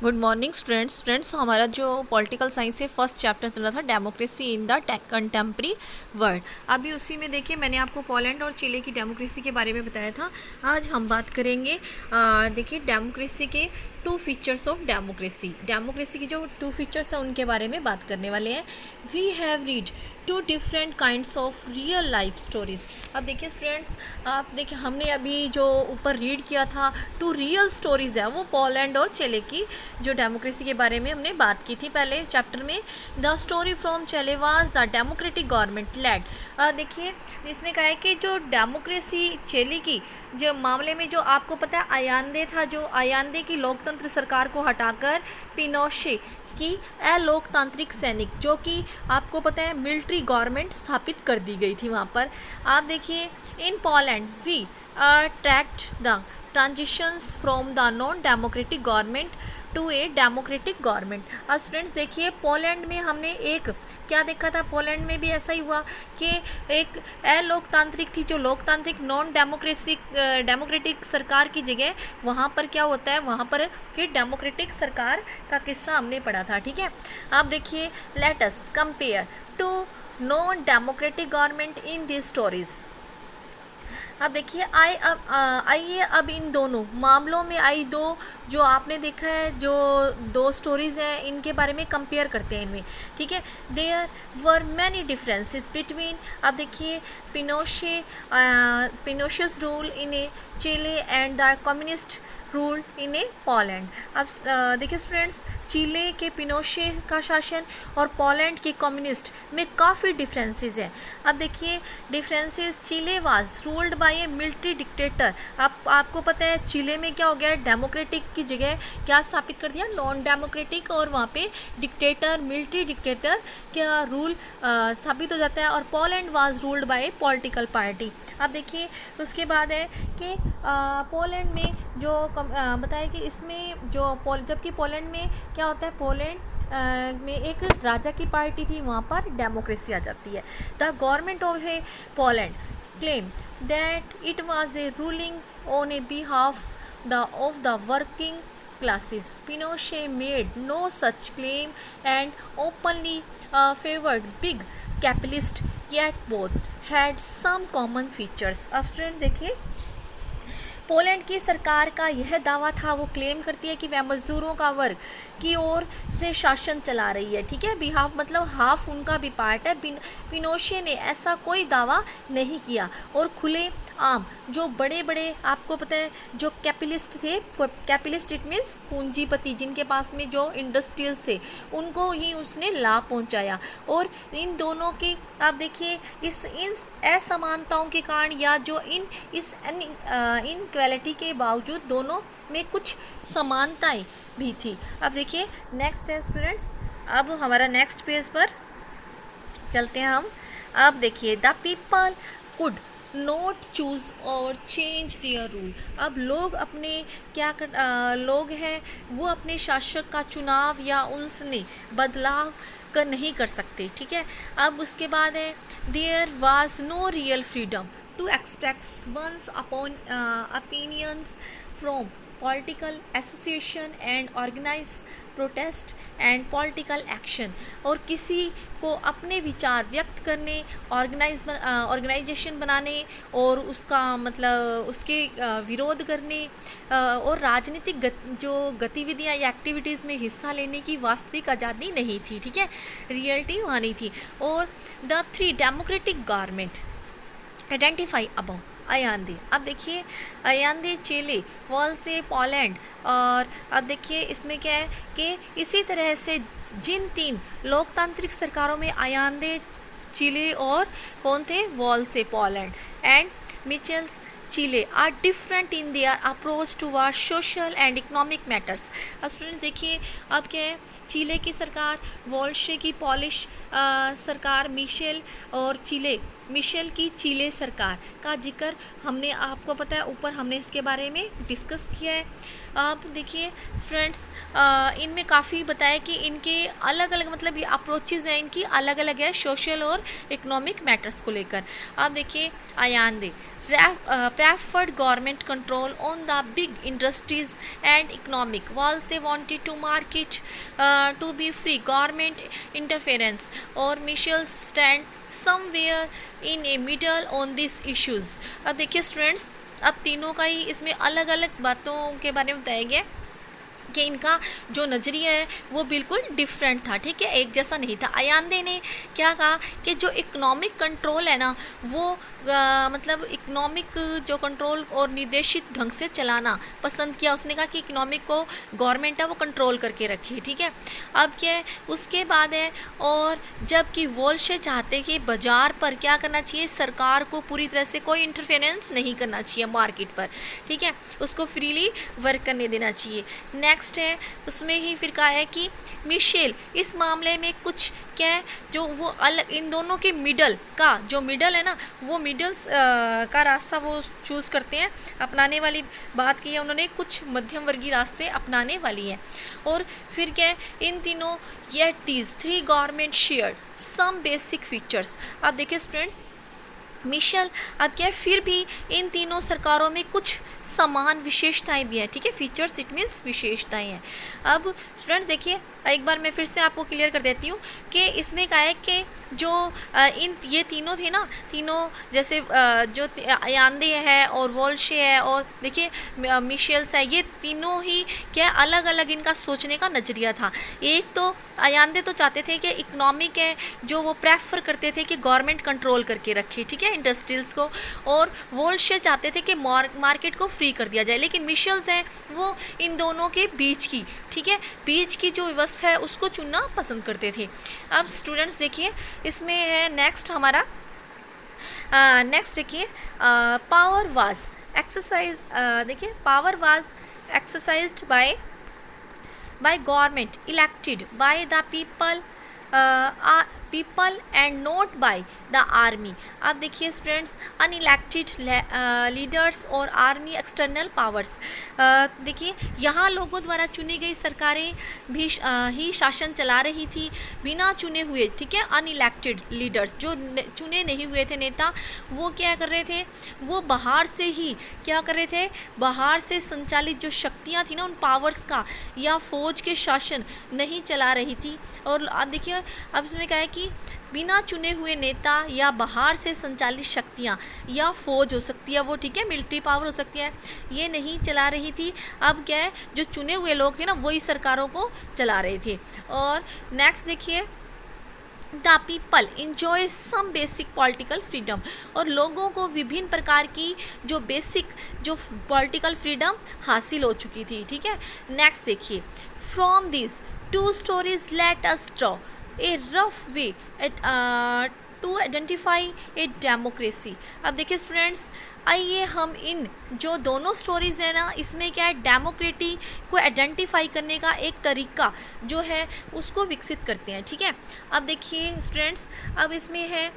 Good morning students हमारा जो political science है फर्स्ट चैप्टर चल रहा था democracy in the contemporary world. अभी उसी में देखिए मैंने आपको पोलैंड और चिली की डेमोक्रेसी के बारे में बताया था। आज हम बात करेंगे देखिए डेमोक्रेसी के टू फीचर्स ऑफ डेमोक्रेसी की जो टू फीचर्स हैं उनके बारे में बात करने वाले हैं। We have read two different kinds of real life stories. अब देखिए स्टूडेंट्स, आप देखिए हमने अभी जो ऊपर रीड किया था टू रियल स्टोरीज है वो पोलैंड और चिली की जो डेमोक्रेसी के बारे में हमने बात की थी पहले चैप्टर में। The story from Chile was the democratic government led. देखिए इसने कहा है कि जो डेमोक्रेसी चिली की जो मामले में जो आपको पता है आयांदे था, जो आयांदे की लोकतंत्र सरकार को हटाकर पिनोशे की अलोकतांत्रिक सैनिक जो कि आपको पता है मिलिट्री गवर्नमेंट स्थापित कर दी गई थी वहाँ पर। आप देखिए in Poland we tracked the transitions from the non democratic government to a democratic government. अब स्टूडेंट्स देखिए पोलैंड में हमने एक क्या देखा था, पोलैंड में भी ऐसा ही हुआ कि एक अलोकतांत्रिक थी जो लोकतांत्रिक नॉन डेमोक्रेटिक सरकार की जगह वहाँ पर क्या होता है, वहाँ पर फिर डेमोक्रेटिक सरकार का किस्सा हमने पढ़ा था। ठीक है, आप देखिए let us compare to non democratic government in this stories. अब देखिए आइए अब इन दोनों मामलों में आई दो जो आपने देखा है जो दो स्टोरीज़ हैं इनके बारे में कंपेयर करते हैं इनमें। ठीक है, there were many differences between. अब देखिए Pinochet's rule in a Chile and the communist rule in a Poland. अब देखिए स्टूडेंट्स, चिले के पिनोशे का शासन और पोलैंड के कम्युनिस्ट में काफ़ी डिफरेंसेस हैं। अब देखिए differences, Chile was ruled by A military dictator. आपको पता है चिले में क्या हो गया, डेमोक्रेटिक की जगह क्या स्थापित कर दिया, नॉन डेमोक्रेटिक, और वहाँ पे डिक्टेटर मिलिट्री डिक्टेटर क्या रूल स्थापित हो जाता है। और Poland was ruled by A political party. अब देखिए उसके बाद है कि पोलैंड में जो बताया कि इसमें जो जबकि पोलैंड में क्या होता है, पोलैंड में एक राजा की पार्टी थी, वहाँ पर डेमोक्रेसी आ जाती है। The government of A Poland claim that it was a ruling on A behalf of the working classes. Pinochet made no such claim and openly favored big capitalists, yet both had some common features. अब students देखिए Poland की सरकार का यह दावा था, वो claim करती है कि वह मज़दूरों का वर्ग की ओर से शासन चला रही है। ठीक है, बिहाफ मतलब हाफ उनका भी पार्ट है। पिनोशे ने ऐसा कोई दावा नहीं किया और खुले आम जो बड़े बड़े आपको पता है जो कैपिटलिस्ट थे, कैपिटलिस्ट इट मीन्स पूंजीपति जिनके पास में जो इंडस्ट्रियल्स थे उनको ही उसने लाभ पहुंचाया। और इन दोनों के आप देखिए इन असमानताओं के कारण या जो इन क्वालिटी के बावजूद दोनों में कुछ समानताएं भी थी। अब देखिए नेक्स्ट है स्टूडेंट्स, अब हमारा नेक्स्ट पेज पर चलते हैं हम। अब देखिए the people could note choose और चेंज दियर रूल। अब लोग अपने लोग हैं वो अपने शासक का चुनाव या उनसे बदलाव नहीं कर सकते। ठीक है, अब उसके बाद है there was no real freedom to express once upon opinions from political association and organize protest and political action। और किसी को अपने विचार व्यक्त करने, ऑर्गेनाइजेशन बनाने और उसका मतलब उसके विरोध करने और राजनीतिक जो गतिविधियाँ या एक्टिविटीज़ में हिस्सा लेने की वास्तविक आज़ादी नहीं थी। ठीक है, रियलिटी वहाँ नहीं थी। और the three democratic government identify about Allende. अब देखिए Allende Chile Walesa Poland. और अब देखिए इसमें क्या है कि इसी तरह से जिन तीन लोकतांत्रिक सरकारों में आयांदे चिली और कौन थे, Walesa Poland and Michelle's Chile are different in their approach toward social and economic matters. अब स्टूडेंट देखिए अब क्या है, चिले की सरकार, वॉल्शे की पॉलिश सरकार, मिशेल की चिले सरकार का जिक्र हमने आपको पता है ऊपर हमने इसके बारे में डिस्कस किया है। अब देखिए स्टूडेंट्स इनमें काफ़ी बताया कि इनके अलग अलग मतलब ये अप्रोचेज़ हैं इनकी अलग अलग है सोशल और इकोनॉमिक मैटर्स को लेकर। अब देखिए आयांदे preferred government control on the big industries and economic. Walse wanted to market to be free government interference, or Michel stand somewhere in a middle on these issues. अब देखिए students, अब तीनों का ही इसमें अलग अलग बातों के बारे में बताया गया कि इनका जो नज़रिया है वो बिल्कुल डिफरेंट था, ठीक है, एक जैसा नहीं था। अयांदे ने क्या कहा कि जो इकोनॉमिक कंट्रोल है ना वो मतलब इकोनॉमिक जो कंट्रोल और निर्देशित ढंग से चलाना पसंद किया। उसने कहा कि इकोनॉमिक को गवर्नमेंट है वो कंट्रोल करके रखी, ठीक है। अब क्या है उसके बाद है, और जबकि वोल्शे चाहते कि बाज़ार पर क्या करना चाहिए, सरकार को पूरी तरह से कोई इंटरफेरेंस नहीं करना चाहिए मार्केट पर, ठीक है, उसको फ्रीली वर्क करने देना चाहिए। नेक्स्ट है उसमें ही फिर कहा है कि मिशेल इस मामले में कुछ क्या है जो वो अलग इन दोनों के मिडल का जो मिडल है ना वो मिडल्स का रास्ता वो चूज़ करते हैं, अपनाने वाली बात की है उन्होंने, कुछ मध्यम वर्गीय रास्ते अपनाने वाली है। और फिर क्या है इन तीनों yet these three government share some basic features. अब देखिए स्टूडेंट्स मिशेल अब क्या है फिर भी इन तीनों सरकारों में कुछ समान विशेषताएं भी हैं, ठीक है, फीचर्स इट मीन्स विशेषताएं हैं। अब स्टूडेंट्स देखिए एक बार मैं फिर से आपको क्लियर कर देती हूँ कि इसमें क्या है कि जो इन ये तीनों थे ना, तीनों जैसे जो अयांदे है और वोल्शे है और देखिए मिशेल्स है, ये तीनों ही क्या अलग अलग इनका सोचने का नज़रिया था। एक तो अयांदे तो चाहते थे कि इकोनॉमिक है जो वो प्रेफर करते थे कि गवर्नमेंट कंट्रोल करके रखे, ठीक है, इंडस्ट्रीज़ को, और वोल्शे चाहते थे कि मार्केट को फ्री कर दिया जाए। लेकिन मिशेल्स हैं वो इन दोनों के बीच की, ठीक है, बीच की जो व्यवस्था है उसको चुनना पसंद करते थे। अब स्टूडेंट्स देखिए इसमें है नेक्स्ट हमारा नेक्स्ट देखिए पावर वाज एक्सरसाइज, देखिए power was exercised by government elected by the people and not by the army. अब देखिए स्टूडेंट्स अनइलेक्टेड लीडर्स और आर्मी एक्सटर्नल पावर्स, देखिए यहाँ लोगों द्वारा चुनी गई सरकारें भी ही शासन चला रही थी बिना चुने हुए, ठीक है, अनइलेक्टेड लीडर्स जो चुने नहीं हुए थे नेता वो क्या कर रहे थे, वो बाहर से ही क्या कर रहे थे, बाहर से संचालित जो शक्तियाँ थी ना उन पावर्स का या फौज के शासन नहीं चला रही थी। और अब देखिए अब इसमें क्या है कि बिना चुने हुए नेता या बाहर से संचालित शक्तियाँ या फौज हो सकती है वो, ठीक है, मिलिट्री पावर हो सकती है, ये नहीं चला रही थी। अब क्या है जो चुने हुए लोग थे ना वही सरकारों को चला रहे थे। और नेक्स्ट देखिए the people enjoy some basic political freedom, और लोगों को विभिन्न प्रकार की जो बेसिक जो पॉलिटिकल फ्रीडम हासिल हो चुकी थी, ठीक है। नेक्स्ट देखिए from this two stories let us draw a rough way to identify a democracy. अब देखिए स्टूडेंट्स आइए हम इन जो दोनों स्टोरीज़ है ना इसमें क्या है डेमोक्रेसी को आइडेंटिफाई करने का एक तरीका जो है उसको विकसित करते हैं, ठीक है। अब देखिए स्टूडेंट्स अब इसमें है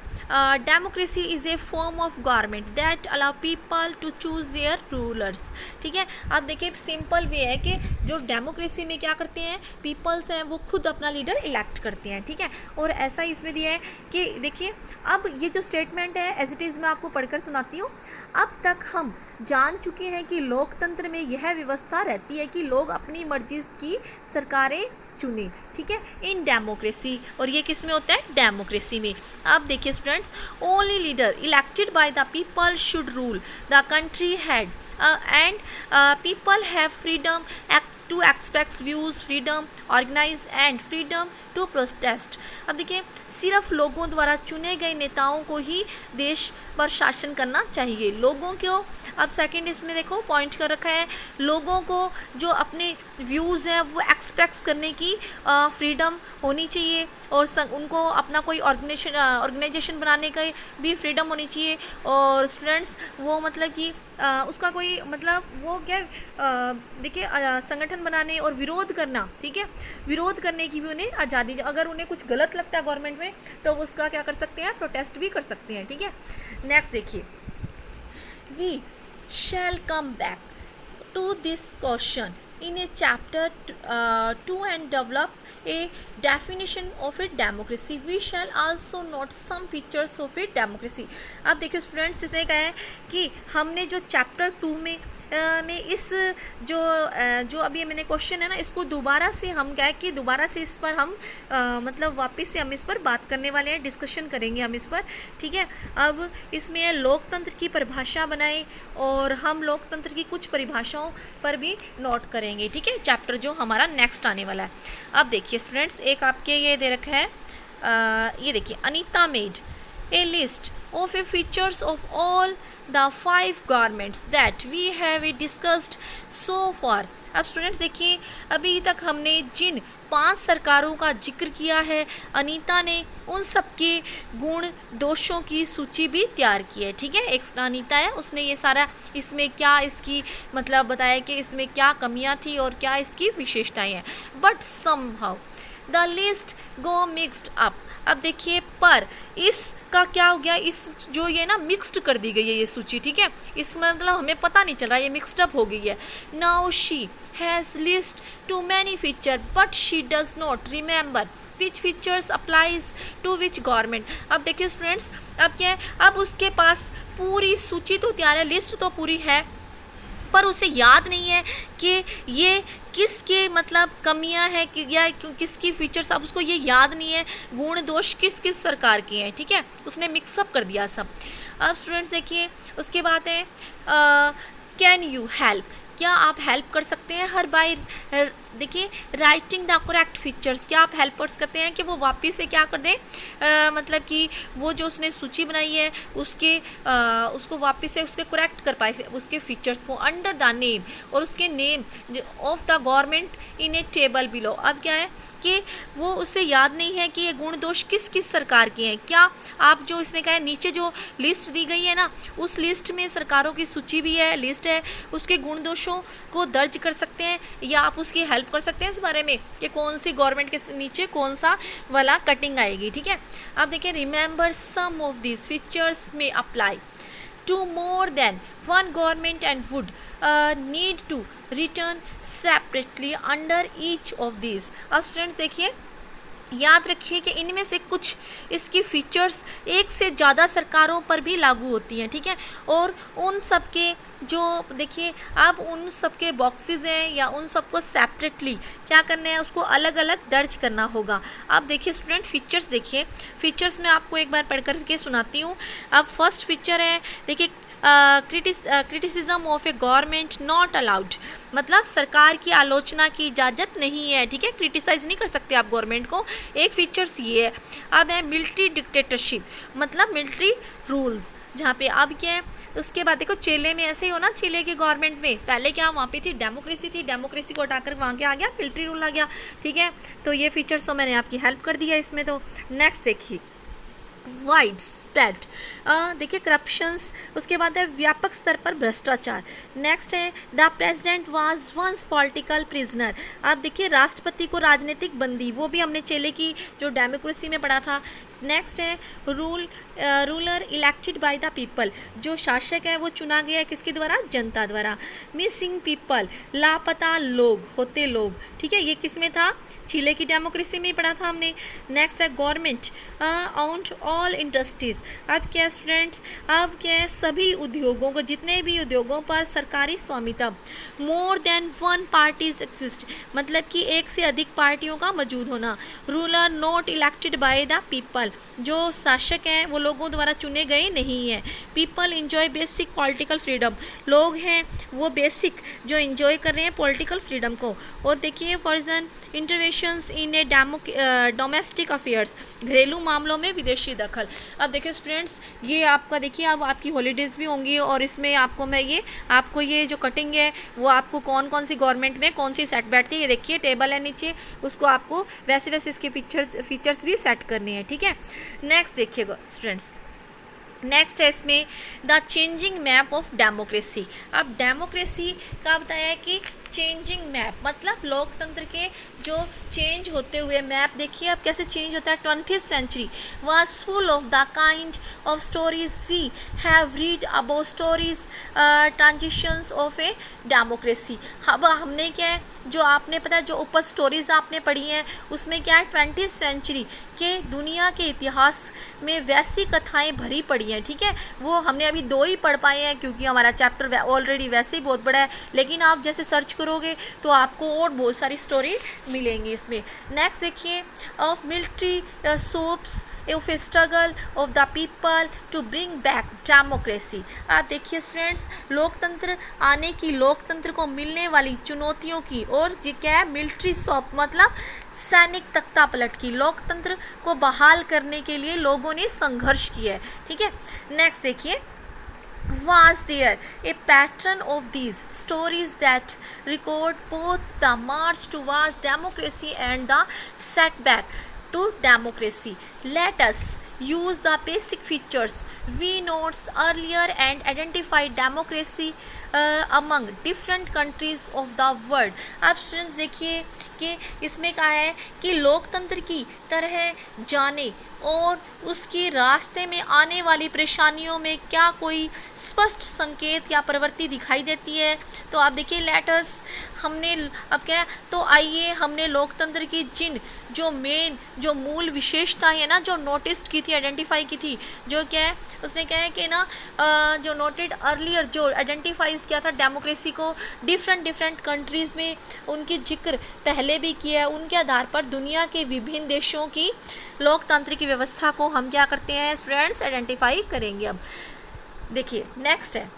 democracy is a form of government that allow people to choose their rulers, ठीक है। अब देखिए सिंपल वे है कि जो डेमोक्रेसी में क्या करते हैं पीपल्स हैं वो खुद अपना लीडर इलेक्ट करते हैं, ठीक है। और ऐसा इसमें दिया है कि देखिए अब ये जो स्टेटमेंट है एज इट इज़ मैं आपको पढ़कर सुनाती हूँ। अब तक हम जान चुके हैं कि लोकतंत्र में यह व्यवस्था रहती है कि लोग अपनी मर्जी की सरकारें चुने, ठीक है, इन डेमोक्रेसी। और ये किस में होता है डेमोक्रेसी में। अब देखिए students only leader elected by the people should rule the country head and people have freedom to express views, freedom organise and freedom to protest. अब देखिए सिर्फ लोगों द्वारा चुने गए नेताओं को ही देश पर शासन करना चाहिए, लोगों को। अब सेकंड इसमें देखो पॉइंट कर रखा है लोगों को जो अपने व्यूज़ हैं वो एक्सप्रेस करने की फ्रीडम होनी चाहिए, और उनको अपना कोई ऑर्गेनाइजेशन बनाने का भी फ्रीडम होनी चाहिए। और स्टूडेंट्स वो मतलब कि उसका कोई मतलब वो क्या देखिए संगठन बनाने और विरोध करना, ठीक है, विरोध करने की भी उन्हें आज़ादी, अगर उन्हें कुछ गलत लगता है गवर्नमेंट में तो उसका क्या कर सकते हैं प्रोटेस्ट भी कर सकते हैं, ठीक है। नेक्स्ट देखिए we shall come back to this question in a chapter 2 and develop a definition of a democracy, we shall also note some features of a democracy. अब देखिए स्टूडेंट्स, इसने कहा है कि हमने जो चैप्टर 2 में इस जो अभी मैंने क्वेश्चन है ना, इसको दोबारा से हम क्या है कि दोबारा से इस पर हम मतलब वापस से हम इस पर बात करने वाले हैं, डिस्कशन करेंगे हम इस पर, ठीक है। अब इसमें लोकतंत्र की परिभाषा बनाए और हम लोकतंत्र की कुछ परिभाषाओं पर भी नोट करेंगे, ठीक है, चैप्टर जो हमारा नेक्स्ट आने वाला है। अब देखिए स्टूडेंट्स, एक आपके ये दे रखा है, ये देखिए, Anita made a list of a features of all the 5 governments that we have discussed so far। अब स्टूडेंट्स देखिए, अभी तक हमने जिन 5 सरकारों का जिक्र किया है, अनीता ने उन सब के गुण दोषों की सूची भी तैयार की है, ठीक है। एक अनीता है, उसने ये सारा इसमें क्या इसकी मतलब बताया कि इसमें क्या कमियां थी और क्या इसकी विशेषताएं हैं। But somehow the list go mixed up. अब देखिए, पर इसका क्या हो गया, इस जो ये ना मिक्स्ड कर दी गई है ये सूची, ठीक है, इसमें मतलब हमें पता नहीं चल रहा, ये मिक्स्ड अप हो गई है। Now she has list too many feature but she does not remember which features applies to which government. अब देखिए स्टूडेंट्स, अब क्या है, अब उसके पास पूरी सूची तो तैयार है, लिस्ट तो पूरी है, पर उसे याद नहीं है कि ये किसके मतलब कमियां हैं कि या किसकी फीचर्स, अब उसको ये याद नहीं है गुण दोष किस किस सरकार के हैं, ठीक है, उसने मिक्सअप कर दिया सब। अब स्टूडेंट्स देखिए, उसके बाद है कैन यू हेल्प, क्या आप हेल्प कर सकते हैं हर बार, देखिए राइटिंग द करेक्ट फीचर्स, क्या आप हेल्प कर सकते हैं कि वो वापस से क्या कर दें, मतलब कि वो जो उसने सूची बनाई है उसके उसको वापस से उसके करेक्ट कर पाए, उसके फीचर्स को अंडर द नेम और उसके name of the government in A table below. अब क्या है कि वो उसे याद नहीं है कि ये गुण दोष किस किस सरकार के हैं। क्या आप जो इसने कहा है नीचे जो लिस्ट दी गई है ना, उस लिस्ट में सरकारों की सूची भी है, लिस्ट है, उसके गुण दोषों को दर्ज कर सकते हैं या आप उसकी हेल्प कर सकते हैं इस बारे में कि कौन सी गवर्नमेंट के नीचे कौन सा वाला कटिंग आएगी, ठीक है। अब देखिए, remember some of this features may apply to more than one government and would need to return separately under each of this. अब स्टूडेंट्स देखिए, याद रखिए कि इनमें से कुछ इसकी फीचर्स एक से ज़्यादा सरकारों पर भी लागू होती हैं, ठीक है, और उन सब के जो देखिए, अब उन सब के बॉक्सेस हैं या उन सबको सेपरेटली क्या करना है, उसको अलग अलग दर्ज करना होगा। अब देखिए स्टूडेंट, फीचर्स देखिए, फीचर्स मैं आपको एक बार पढ़ कर के सुनाती हूँ। अब फर्स्ट फीचर है, देखिए criticism of A government not allowed, मतलब सरकार की आलोचना की इजाज़त नहीं है, ठीक है, क्रिटिसाइज़ नहीं कर सकते आप गवर्नमेंट को, एक फीचर्स ये है। अब है मिलिट्री डिक्टेटरशिप, मतलब मिलिट्री रूल्स, जहाँ पे अब क्या है, उसके बाद देखो चिले में ऐसे ही हो ना, चिले की गवर्नमेंट में पहले क्या वहाँ पे थी डेमोक्रेसी थी, डेमोक्रेसी को हटाकर वहाँ क्या आ गया, मिलिट्री रूल आ गया, ठीक है। तो ये फीचर्स तो मैंने आपकी हेल्प कर दिया इसमें। तो नेक्स्ट देखिए, वाइड स्प्रेड, देखिए करप्शंस, उसके बाद है व्यापक स्तर पर भ्रष्टाचार। नेक्स्ट है the president was once political prisoner, आप देखिए राष्ट्रपति को राजनीतिक बंदी, वो भी हमने चेले की जो डेमोक्रेसी में पढ़ा था। नेक्स्ट है ruler elected by the people, जो शासक है वो चुना गया है किसके द्वारा, जनता द्वारा। मिसिंग पीपल, लापता लोग होते लोग, ठीक है, ये किस में था, चिले की डेमोक्रेसी में पढ़ा था हमने। नेक्स्ट है गवर्नमेंट ओन्ड ऑल इंडस्ट्रीज, अब क्या स्टूडेंट्स, अब क्या है, सभी उद्योगों को, जितने भी उद्योगों पर सरकारी स्वामित्व। मोर देन वन पार्टीज एक्सिस्ट, मतलब कि एक से अधिक पार्टियों का मौजूद होना। Ruler not elected by the people, जो शासक हैं वो लोगों द्वारा चुने गए नहीं हैं। People enjoy basic political freedom, लोग हैं वो बेसिक जो इंजॉय कर रहे हैं पॉलिटिकल फ्रीडम को। और देखिए फॉर्जन इंटरवेंशंस इन ए डोमेस्टिक अफेयर्स, घरेलू मामलों में विदेशी दखल। अब देखिए स्टूडेंट्स, ये आपका देखिए अब आपकी हॉलीडेज़ भी होंगी और इसमें आपको मैं ये आपको ये जो कटिंग है वो आपको कौन कौन सी गवर्नमेंट में कौन सी सेट बैठती है, ये देखिए टेबल है नीचे, उसको आपको वैसे वैसे इसके फीचर्स भी सेट करने हैं, ठीक है। नेक्स्ट देखिएगा स्टूडेंट्स, नेक्स्ट है इसमें the changing map of democracy. अब डेमोक्रेसी का बताया है कि चेंजिंग मैप, मतलब लोकतंत्र के जो चेंज होते हुए मैप, देखिए अब कैसे चेंज होता है। 20th century was full of the kind of stories we have read about stories transitions of a democracy. अब हमने क्या है जो आपने पता है जो ऊपर स्टोरीज आपने पढ़ी हैं उसमें क्या है 20th सेंचुरी के दुनिया के इतिहास में वैसी कथाएं भरी पड़ी हैं, ठीक है। वो हमने अभी 2 ही पढ़ पाए हैं क्योंकि हमारा चैप्टर ऑलरेडी वैसे ही बहुत बड़ा है, लेकिन आप जैसे सर्च करोगे तो आपको और बहुत सारी स्टोरी मिलेंगी इसमें। नेक्स्ट देखिए, of military sops of a struggle of the people to bring back democracy. आप देखिए स्टूडेंट्स, लोकतंत्र आने की, लोकतंत्र को मिलने वाली चुनौतियों की, और ये क्या है, मिलिट्री सॉप मतलब सैनिक तख्ता पलट की, लोकतंत्र को बहाल करने के लिए लोगों ने संघर्ष किया है, ठीक है। नेक्स्ट देखिए, was there a pattern of these stories that record both the march towards democracy and the setback to democracy. Let us use the basic features we noted earlier and identify democracy among different countries of the world. अब students देखिए कि इसमें कहा है कि लोकतंत्र की तरह जाने और उसके रास्ते में आने वाली परेशानियों में क्या कोई स्पष्ट संकेत या प्रवृत्ति दिखाई देती है। तो आप देखिए, लेटर्स हमने अब क्या, तो आइए हमने लोकतंत्र की जो मूल विशेषताएं है ना, जो नोटिस की थी, आइडेंटिफाई की थी, जो क्या है उसने क्या है कि ना जो नोटेड अर्लियर, जो आइडेंटिफाइज किया था डेमोक्रेसी को डिफरेंट कंट्रीज़ में, उनकी जिक्र पहले भी किया है। उनके आधार पर दुनिया के विभिन्न देशों की लोकतंत्र की व्यवस्था को हम क्या करते हैं स्टूडेंट्स, आइडेंटिफाई करेंगे। अब देखिए नेक्स्ट है,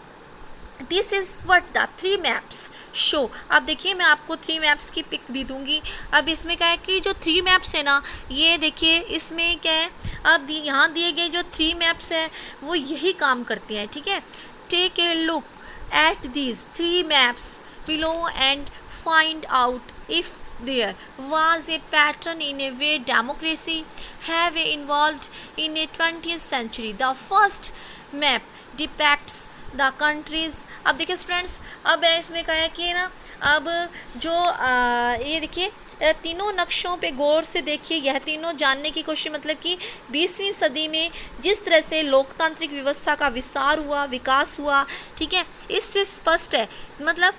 this is what the 3 maps show. अब देखिए मैं आपको 3 मैप्स की पिक भी दूंगी। अब इसमें क्या है कि जो 3 मैप्स है ना, ये देखिए इसमें क्या है, अब यहाँ दिए गए जो 3 मैप्स है वो यही काम करते हैं, ठीक है। Take a look at these 3 maps below and find out if there was a pattern in a way democracy have evolved in a 20th century. The first map depicts the countries. अब देखिए students, अब इसमें कहा है कि ना, अब जो ये देखिए तीनों नक्शों पे गौर से देखिए, यह तीनों जानने की कोशिश, मतलब कि 20वीं सदी में जिस तरह से लोकतांत्रिक व्यवस्था का विस्तार हुआ, विकास हुआ, ठीक है, इससे स्पष्ट है। मतलब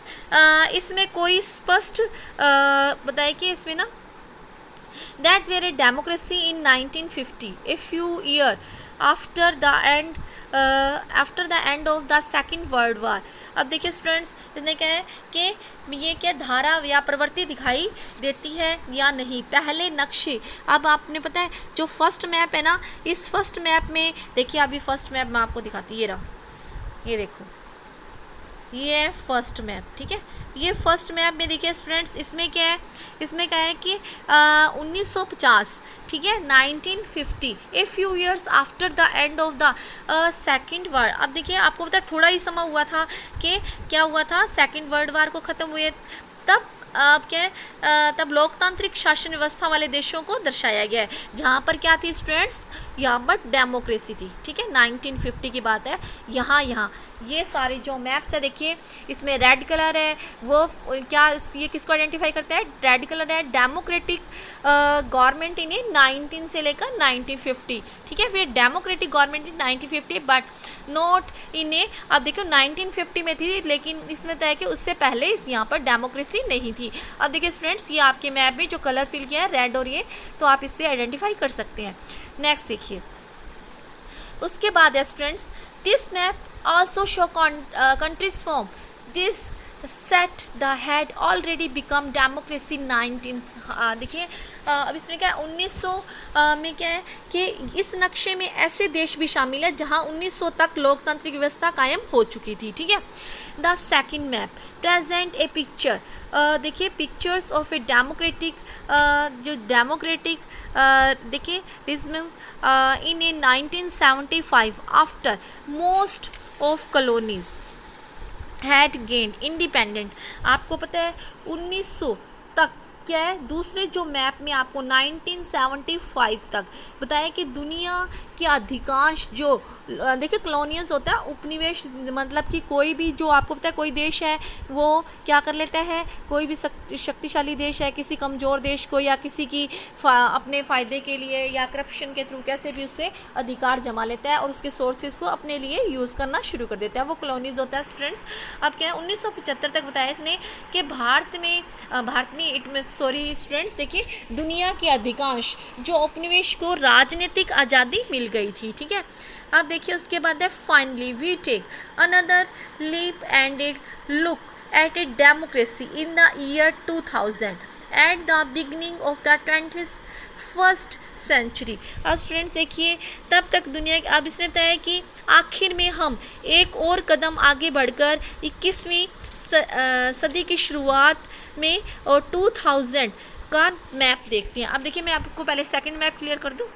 इसमें कोई स्पष्ट बताए कि इसमें ना that were a democracy in 1950, a few years after the end of the second world war. अब देखिए स्टूडेंट्स, इसने क्या है कि ये क्या धारा या प्रवृत्ति दिखाई देती है या नहीं। पहले नक्शे, अब आपने पता है जो फर्स्ट मैप है ना, इस फर्स्ट मैप में देखिए, अभी फर्स्ट मैप मैं आपको दिखाती हूँ, ये रहा, ये देखो, ये है फर्स्ट मैप, ठीक है। ये फर्स्ट मैप में देखिए स्टूडेंट्स, इसमें क्या है, इसमें क्या है कि 1950, ठीक है, 1950, a few years after the end of the second world. अब देखिए आपको पता है थोड़ा ही समय हुआ था कि क्या हुआ था, सेकेंड वर्ल्ड वार को ख़त्म हुए, तब अब क्या है, तब लोकतांत्रिक शासन व्यवस्था वाले देशों को दर्शाया गया है, जहाँ पर क्या थी स्टूडेंट्स, यहाँ पर डेमोक्रेसी थी, ठीक है। 1950 की बात है। यहाँ ये सारे जो मैप्स है देखिए, इसमें रेड कलर है, वो क्या, ये किसको आइडेंटिफाई करता है, रेड कलर है डेमोक्रेटिक गवर्नमेंट इन 19 से लेकर 1950, ठीक है। फिर democratic government in 1950 but not in a, अब देखो 1950 में थी, लेकिन इसमें तय है कि उससे पहले यहाँ पर डेमोक्रेसी नहीं थी। अब देखिए स्टूडेंट्स, ये आपके मैप में जो कलर फिल किया है रेड और ये, तो आप इससे आइडेंटिफाई कर सकते हैं। नेक्स्ट देखिए, उसके बाद है students, this map also show countries form this set the had already become democracy 19th। देखिए अब इसमें क्या है, 1900 में क्या है कि इस नक्शे में ऐसे देश भी शामिल है जहां 1900 तक लोकतांत्रिक व्यवस्था कायम हो चुकी थी, ठीक है। The second map present A picture, देखिए पिक्चर्स ऑफ ए डेमोक्रेटिक, जो डेमोक्रेटिक देखिए इन ए 1975 after most of colonies had gained independent. आपको पता है 1900 तक क्या है, दूसरे जो मैप में आपको 1975 तक बताया कि दुनिया के अधिकांश जो देखिए कॉलोनियल्स होता है उपनिवेश, मतलब कि कोई भी जो आपको पता है कोई देश है वो क्या कर लेता है, कोई भी शक्तिशाली देश है किसी कमज़ोर देश को या किसी की अपने फ़ायदे के लिए या करप्शन के थ्रू कैसे भी उस पर अधिकार जमा लेता है और उसके सोर्सेज को अपने लिए यूज़ करना शुरू कर देता है, वो कॉलोनीज होता है स्टूडेंट्स। अब क्या है 1975 तक बताया इसने कि सॉरी स्टूडेंट्स, देखिए दुनिया के अधिकांश जो उपनिवेश को राजनीतिक आज़ादी मिल गई थी, ठीक है। अब देखिए उसके बाद है finally we take another leap and it look at a democracy in the year 2000 at the beginning of the 21st century. अब स्टूडेंट्स देखिए तब तक दुनिया, अब इसने बताया कि आखिर में हम एक और कदम आगे बढ़कर 21वीं सदी की शुरुआत में और 2000 का मैप देखते हैं। अब देखिए मैं आपको पहले सेकंड मैप क्लियर कर दूं।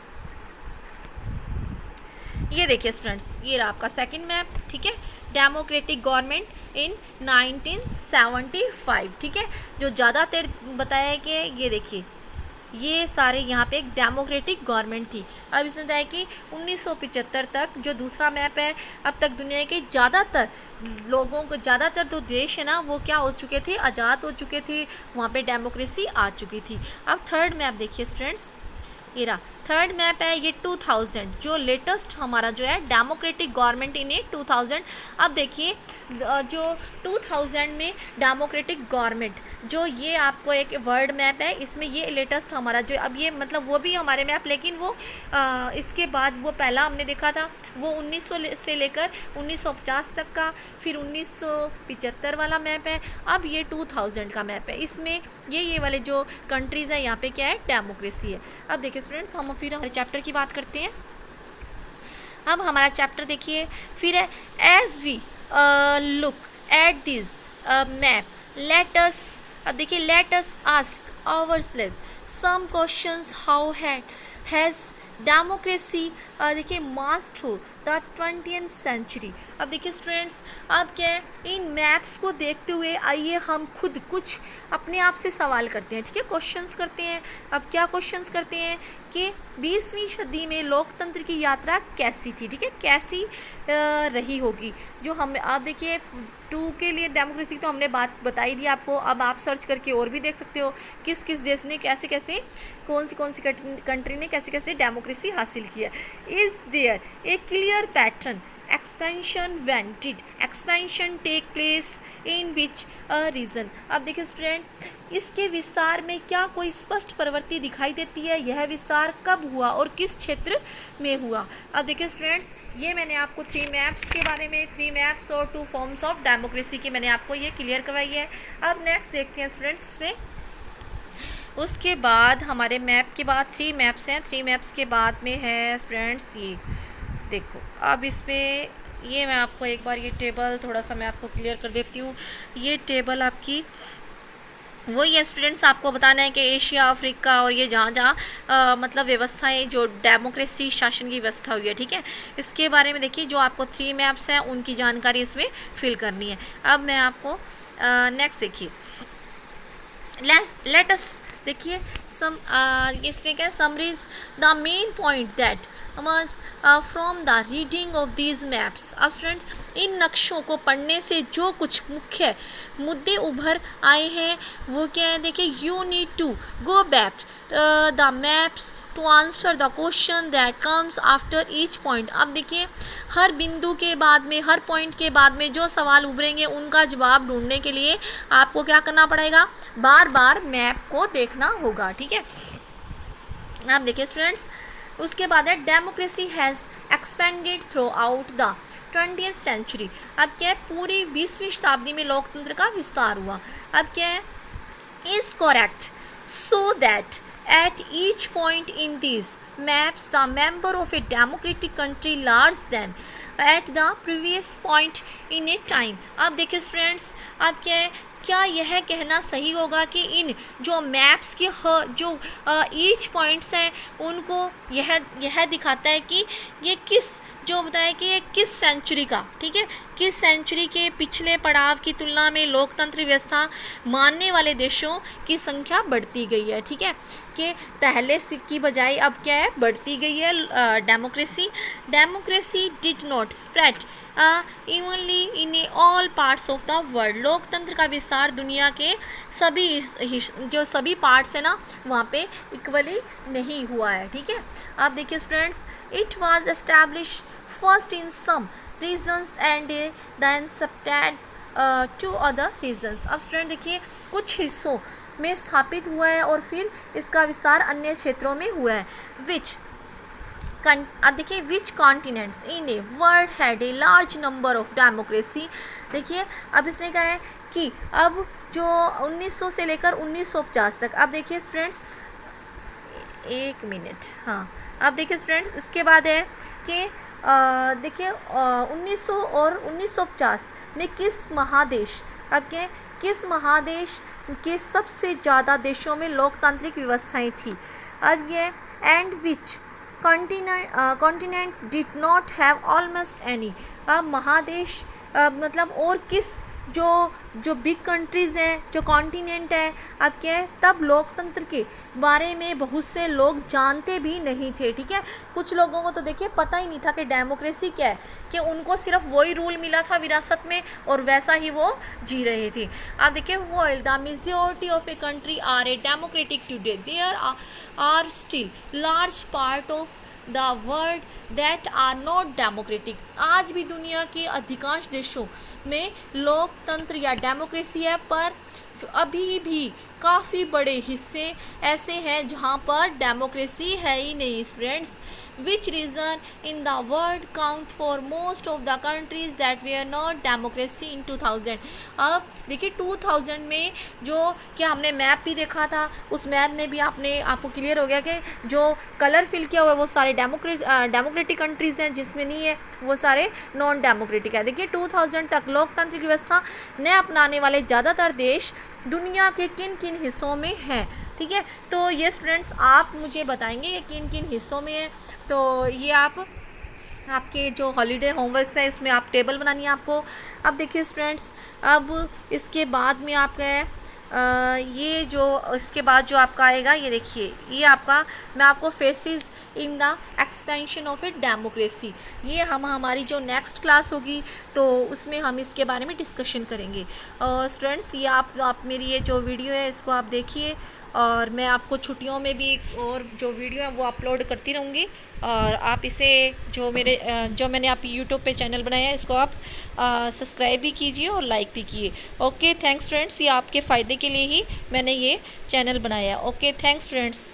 ये देखिए स्टूडेंट्स, ये रहा आपका सेकंड मैप, ठीक है। डेमोक्रेटिक गवर्नमेंट इन 1975, ठीक है। जो ज़्यादातर बताया कि ये देखिए ये सारे यहाँ पे एक डेमोक्रेटिक गवर्नमेंट थी। अब इसने बताया कि 1975 तक जो दूसरा मैप है, अब तक दुनिया के ज़्यादातर लोगों को, ज़्यादातर जो देश है ना वो क्या हो चुके थे, आज़ाद हो चुके थे, वहाँ पे डेमोक्रेसी आ चुकी थी। अब थर्ड मैप देखिए स्टूडेंट्स, ये रहा थर्ड मैप है, ये 2000 जो लेटेस्ट हमारा जो है डेमोक्रेटिक गवर्नमेंट इन 2000। अब देखिए जो 2000 में डेमोक्रेटिक गवर्नमेंट जो ये आपको एक वर्ल्ड मैप है, इसमें ये लेटेस्ट हमारा जो अब ये मतलब वो भी हमारे मैप, लेकिन वो इसके बाद वो पहला हमने देखा था वो 1900 से लेकर 1950 तक का, फिर 1975 वाला मैप है, अब ये 2000 का मैप है। इसमें ये वाले जो कंट्रीज़ हैं यहाँ पे क्या है, डेमोक्रेसी है। अब देखिए स्टूडेंट्स हम फिर हमारे चैप्टर की बात करते हैं। अब हमारा चैप्टर देखिए फिर है as we look at this map let us, अब देखिए let us ask ourselves some questions, how has democracy देखिए march through the 20th century. अब देखिए स्टूडेंट्स, अब क्या है इन मैप्स को देखते हुए आइए हम खुद कुछ अपने आप से सवाल करते हैं, ठीक है, क्वेश्चंस करते हैं। अब क्या क्वेश्चंस करते हैं कि 20वीं सदी में लोकतंत्र की यात्रा कैसी थी, ठीक है, कैसी रही होगी। जो हम आप देखिए 2 के लिए डेमोक्रेसी तो हमने बात बताई दी आपको, अब आप सर्च करके और भी देख सकते हो किस किस देश ने कैसे कैसे, कौन सी कंट्री ने कैसे कैसे डेमोक्रेसी हासिल किया। Is there a clear pattern expansion when did expansion take place in which region. अब देखिए स्टूडेंट, इसके विस्तार में क्या कोई स्पष्ट प्रवृत्ति दिखाई देती है, यह विस्तार कब हुआ और किस क्षेत्र में हुआ। अब देखिए स्टूडेंट्स, ये मैंने आपको 3 मैप्स के बारे में, 3 मैप्स और 2 फॉर्म्स ऑफ डेमोक्रेसी की मैंने आपको ये क्लियर करवाई है। अब नेक्स्ट देखते हैं स्टूडेंट्स इसमें, उसके बाद हमारे मैप के बाद 3 मैप्स हैं, 3 मैप्स के बाद में है स्टूडेंट्स ये देखो। अब इसमें ये मैं आपको एक बार ये टेबल थोड़ा सा मैं आपको क्लियर कर देती हूँ। ये टेबल आपकी वही है स्टूडेंट्स, आपको बताना है कि एशिया, अफ्रीका और ये जहाँ मतलब व्यवस्थाएं जो डेमोक्रेसी शासन की व्यवस्था हुई है, ठीक है, इसके बारे में देखिए जो आपको 3 मैप्स हैं उनकी जानकारी इसमें फिल करनी है। अब मैं आपको नेक्स्ट देखिए, लेट अस देखिए इसमें क्या summaries the main point that from the reading of these maps. अब स्टूडेंट इन नक्शों को पढ़ने से जो कुछ मुख्य मुद्दे उभर आए हैं वो क्या है, देखिए you need to go back the maps to answer the question that comes after each point. अब देखिए हर बिंदु के बाद में, हर पॉइंट के बाद में जो सवाल उभरेंगे उनका जवाब ढूंढने के लिए आपको क्या करना पड़ेगा, बार बार मैप को देखना होगा, ठीक है। आप देखिए स्टूडेंट्स, उसके बाद है democracy has expanded throughout the 20th century. अब क्या है, पूरी 20वीं शताब्दी में लोकतंत्र का विस्तार हुआ। अब क्या है, is correct so that at each point in these maps the member of a democratic country larger than at the previous point in a time। अब देखिए स्टूडेंट्स, अब क्या है, क्या यह कहना सही होगा कि इन जो मैप्स के जो ईच पॉइंट्स हैं उनको यह दिखाता है कि ये किस जो बताया कि ये किस सेंचुरी का, ठीक है, किस सेंचुरी के पिछले पड़ाव की तुलना में लोकतंत्र व्यवस्था मानने वाले देशों की संख्या बढ़ती गई है, ठीक है, कि पहले की बजाय अब क्या है, बढ़ती गई है democracy did not spread evenly in all parts of the world. लोकतंत्र का विस्तार दुनिया के जो सभी पार्ट्स है ना वहाँ पे इक्वली नहीं हुआ है, ठीक है। आप देखिए students, it was establish first in some regions and then spread to other regions. अब स्टूडेंट देखिए, कुछ हिस्सों में स्थापित हुआ है और फिर इसका विस्तार अन्य क्षेत्रों में हुआ है। अब देखिए, which continents in a world had a large number of democracy. देखिए अब इसने कहा है कि अब जो 1900 से लेकर 1950 तक, अब देखिए स्टूडेंट्स, एक मिनट, हाँ, अब देखिए स्टूडेंट्स, इसके बाद है कि देखिए 1900 और 1950 में किस महादेश, अब क्या, किस महादेश के सबसे ज़्यादा देशों में लोकतांत्रिक व्यवस्थाएं थी। अब ये and which continent did not have almost any. अब महादेश मतलब और किस जो बिग कंट्रीज़ हैं, जो कॉन्टिनेंट है, अब क्या है, तब लोकतंत्र के बारे में बहुत से लोग जानते भी नहीं थे, ठीक है। कुछ लोगों को तो देखिए पता ही नहीं था कि डेमोक्रेसी क्या है, कि उनको सिर्फ वही रूल मिला था विरासत में और वैसा ही वो जी रहे थे। आप देखिए, world the majority of a country are a democratic today, there are still large part of the world that are not democratic. आज भी दुनिया के अधिकांश देशों में लोकतंत्र या डेमोक्रेसी है, पर अभी भी काफ़ी बड़े हिस्से ऐसे हैं जहाँ पर डेमोक्रेसी है ही नहीं students. Which region in the world count for most of the countries that they are not democracy in 2000। अब देखिए 2000 में जो क्या हमने मैप भी देखा था, उस मैप में भी आपको क्लियर हो गया कि जो कलर फिल किया हुआ है वो सारे डेमोक्रेटिक कंट्रीज़ हैं, जिसमें नहीं है वो सारे नॉन डेमोक्रेटिक है। देखिए 2000 तक लोकतांत्रिक व्यवस्था न अपनाने वाले ज़्यादातर देश दुनिया के किन किन हिस्सों में हैं, ठीक है। तो ये स्टूडेंट्स आप मुझे बताएंगे कि किन किन हिस्सों में है। तो ये आपके जो हॉलीडे होमवर्क है इसमें आप टेबल बनानी है आपको। अब देखिए स्टूडेंट्स, अब इसके बाद में आपका है ये जो इसके बाद जो आपका आएगा, ये देखिए, ये आपका, मैं आपको faces in the expansion of a democracy, ये हमारी जो नेक्स्ट क्लास होगी तो उसमें हम इसके बारे में डिस्कशन करेंगे। स्टूडेंट्स, ये आप मेरी ये जो वीडियो है इसको आप देखिए, और मैं आपको छुट्टियों में भी और जो वीडियो है वो अपलोड करती रहूँगी, और आप इसे जो मैंने आप यूट्यूब पे चैनल बनाया है इसको आप सब्सक्राइब भी कीजिए और लाइक भी कीजिए। ओके, थैंक्स फ्रेंड्स, ये आपके फ़ायदे के लिए ही मैंने ये चैनल बनाया है। Okay, thanks friends.